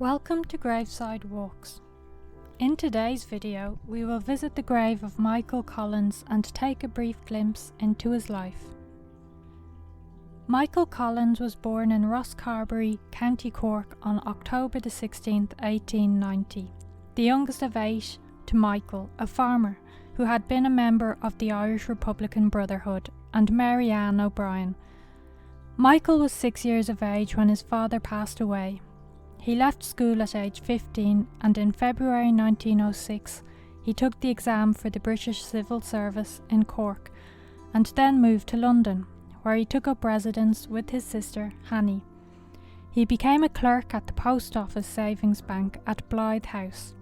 Welcome to Graveside Walks. In today's video, we will visit the grave of Michael Collins and take a brief glimpse into his life. Michael Collins was born in Rosscarbery, County Cork on October the 16th, 1890, the youngest of 8 to Michael, a farmer who had been a member of the Irish Republican Brotherhood, and Mary Ann O'Brien. Michael was 6 years of age when his father passed away. He left school at age 15 and in February 1906 he took the exam for the British Civil Service in Cork and then moved to London, where he took up residence with his sister Hanny. He became a clerk at the Post Office Savings Bank at Blythe House.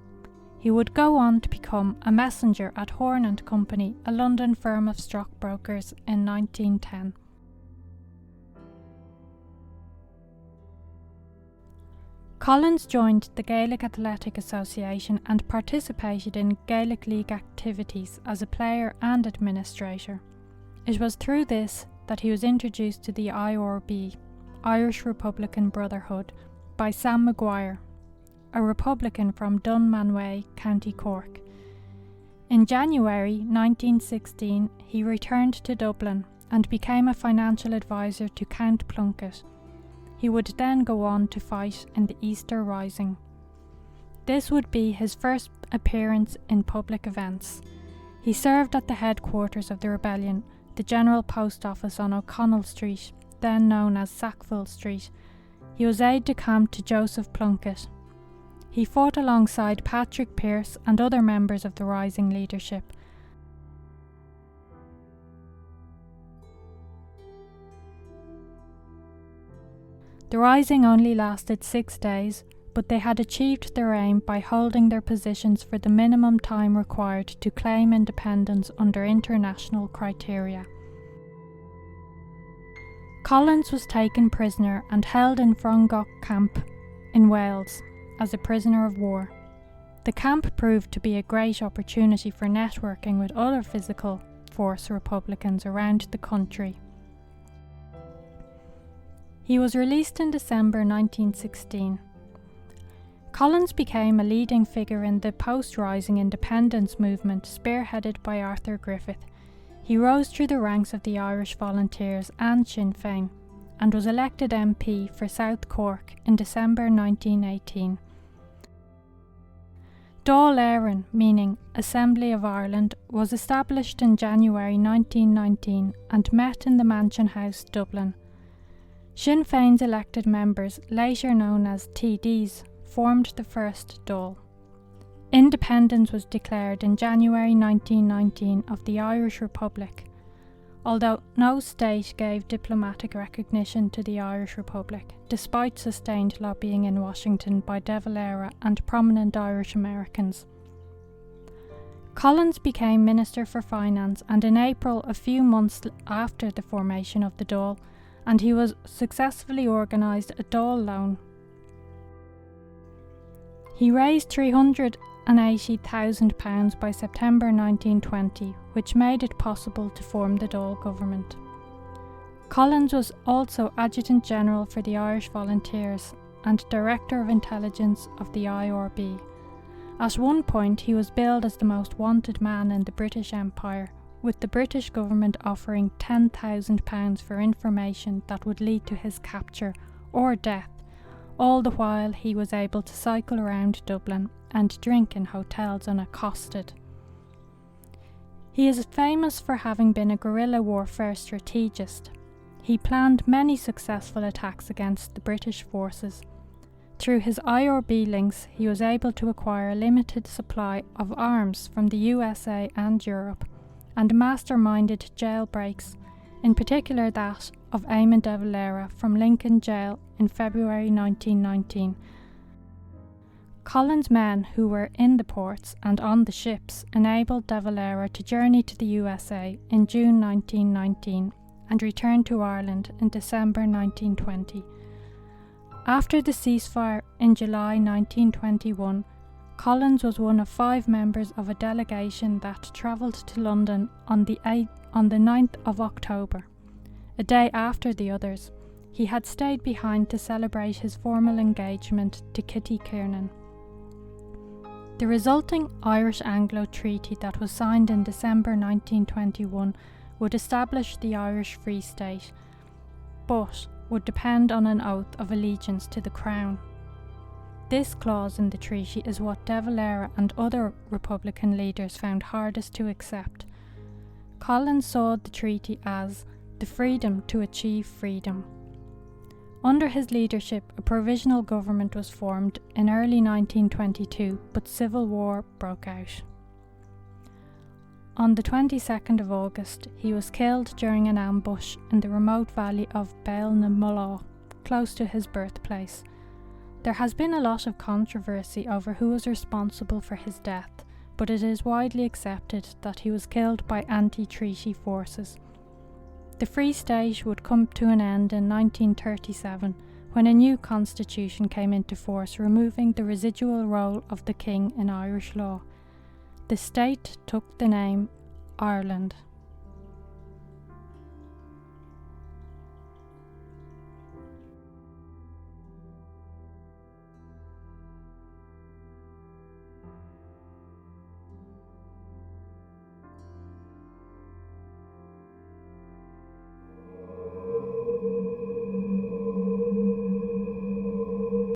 He would go on to become a messenger at Horn & Company, a London firm of stockbrokers, in 1910. Collins joined the Gaelic Athletic Association and participated in Gaelic League activities as a player and administrator. It was through this that he was introduced to the IRB, Irish Republican Brotherhood, by Sam Maguire, a Republican from Dunmanway, County Cork. In January 1916, he returned to Dublin and became a financial advisor to Count Plunkett. He would then go on to fight in the Easter Rising. This would be his first appearance in public events. He served at the headquarters of the rebellion, the General Post Office on O'Connell Street, then known as Sackville Street. He was aide-de-camp to Joseph Plunkett. He fought alongside Patrick Pearse and other members of the rising leadership. The rising only lasted 6 days, but they had achieved their aim by holding their positions for the minimum time required to claim independence under international criteria. Collins was taken prisoner and held in Frongoch camp in Wales as a prisoner of war. The camp proved to be a great opportunity for networking with other physical force Republicans around the country. He was released in December 1916. Collins became a leading figure in the post-rising independence movement spearheaded by Arthur Griffith. He rose through the ranks of the Irish Volunteers and Sinn Féin and was elected MP for South Cork in December 1918. Dáil Éireann, meaning Assembly of Ireland, was established in January 1919 and met in the Mansion House, Dublin. Sinn Féin's elected members, later known as TDs, formed the first Dáil. Independence was declared in January 1919 of the Irish Republic, although no state gave diplomatic recognition to the Irish Republic, despite sustained lobbying in Washington by De Valera and prominent Irish Americans. Collins became Minister for Finance, and in April, a few months after the formation of the Dáil, and he was successfully organised a Dáil loan. He raised £380,000 by September 1920, which made it possible to form the Dáil government. Collins was also Adjutant General for the Irish Volunteers and Director of Intelligence of the IRB. At one point he was billed as the most wanted man in the British Empire, with the British government offering £10,000 for information that would lead to his capture or death, all the while he was able to cycle around Dublin and drink in hotels unaccosted. He is famous for having been a guerrilla warfare strategist. He planned many successful attacks against the British forces. Through his IRB links, he was able to acquire a limited supply of arms from the USA and Europe, and masterminded jailbreaks, in particular that of Eamon de Valera from Lincoln Jail in February 1919. Collins' men who were in the ports and on the ships enabled de Valera to journey to the USA in June 1919 and return to Ireland in December 1920. After the ceasefire in July 1921, Collins was one of 5 members of a delegation that travelled to London on the 9th of October, a day after the others, he had stayed behind to celebrate his formal engagement to Kitty Kiernan. The resulting Irish-Anglo Treaty that was signed in December 1921 would establish the Irish Free State, but would depend on an oath of allegiance to the Crown. This clause in the treaty is what De Valera and other Republican leaders found hardest to accept. Collins saw the treaty as the freedom to achieve freedom. Under his leadership, a provisional government was formed in early 1922, but civil war broke out. On the 22nd of August, he was killed during an ambush in the remote valley of Baile na Mullaw, close to his birthplace. There has been a lot of controversy over who was responsible for his death, but it is widely accepted that he was killed by anti-treaty forces. The Free State would come to an end in 1937 when a new constitution came into force, removing the residual role of the king in Irish law. The state took the name Ireland.